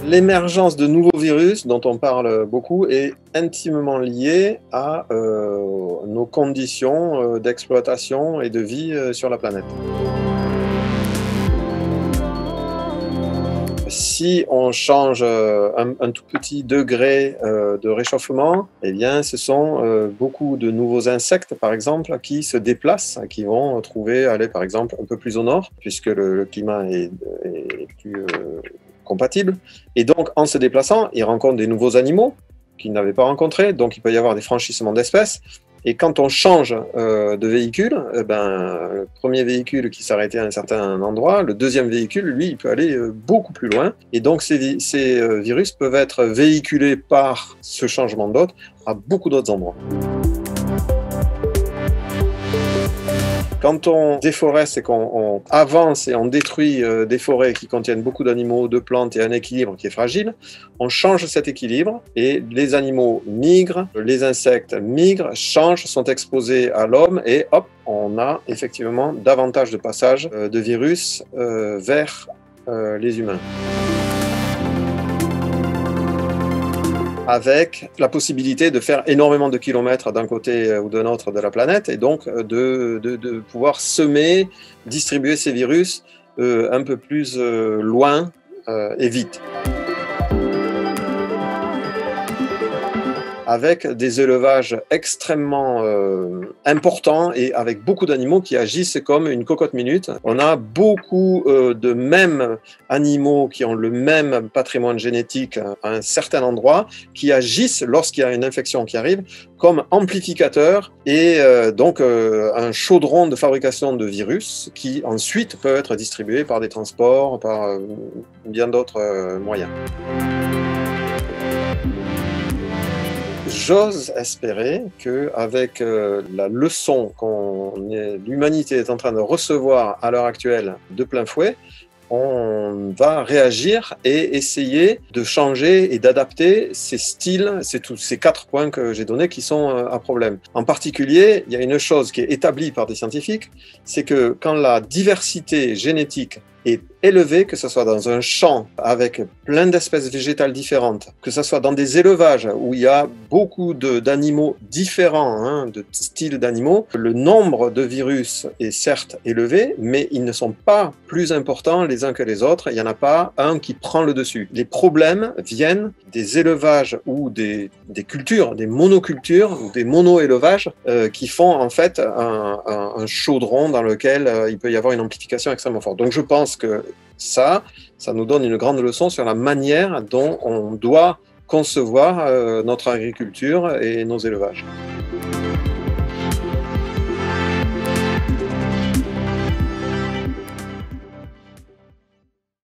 L'émergence de nouveaux virus, dont on parle beaucoup, est intimement liée à nos conditions d'exploitation et de vie sur la planète. Si on change un tout petit degré de réchauffement, eh bien, ce sont beaucoup de nouveaux insectes, par exemple, qui se déplacent, qui vont aller, par exemple, un peu plus au nord, puisque le climat est plus compatible. Et donc, en se déplaçant, ils rencontrent des nouveaux animaux qu'ils n'avaient pas rencontrés. Donc, il peut y avoir des franchissements d'espèces. Et quand on change de véhicule, le premier véhicule qui s'arrêtait à un certain endroit, le deuxième véhicule, lui, il peut aller beaucoup plus loin. Et donc, ces virus peuvent être véhiculés par ce changement d'hôte à beaucoup d'autres endroits. Quand on déforeste et qu'on avance et on détruit des forêts qui contiennent beaucoup d'animaux, de plantes et un équilibre qui est fragile, on change cet équilibre et les animaux migrent, les insectes migrent, changent, sont exposés à l'homme et hop, on a effectivement davantage de passages de virus vers les humains. Avec la possibilité de faire énormément de kilomètres d'un côté ou d'un autre de la planète et donc de pouvoir semer, distribuer ces virus un peu plus loin et vite. Avec des élevages extrêmement importants et avec beaucoup d'animaux qui agissent comme une cocotte minute. On a beaucoup de mêmes animaux qui ont le même patrimoine génétique à un certain endroit, qui agissent lorsqu'il y a une infection qui arrive comme amplificateur et donc un chaudron de fabrication de virus qui ensuite peut être distribué par des transports, par bien d'autres moyens. J'ose espérer qu'avec la leçon que l'humanité est en train de recevoir à l'heure actuelle de plein fouet, on va réagir et essayer de changer et d'adapter ces styles, ces 4 points que j'ai donnés qui sont à problème. En particulier, il y a une chose qui est établie par des scientifiques, c'est que quand la diversité génétique est élevée, que ce soit dans un champ avec plein d'espèces végétales différentes, que ce soit dans des élevages où il y a beaucoup d'animaux différents, de styles d'animaux, le nombre de virus est certes élevé, mais ils ne sont pas plus importants les uns que les autres. Il n'y en a pas un qui prend le dessus. Les problèmes viennent des élevages ou des cultures, des monocultures ou des mono-élevages qui font en fait un chaudron dans lequel il peut y avoir une amplification extrêmement forte. Donc je pense que ça nous donne une grande leçon sur la manière dont on doit concevoir notre agriculture et nos élevages.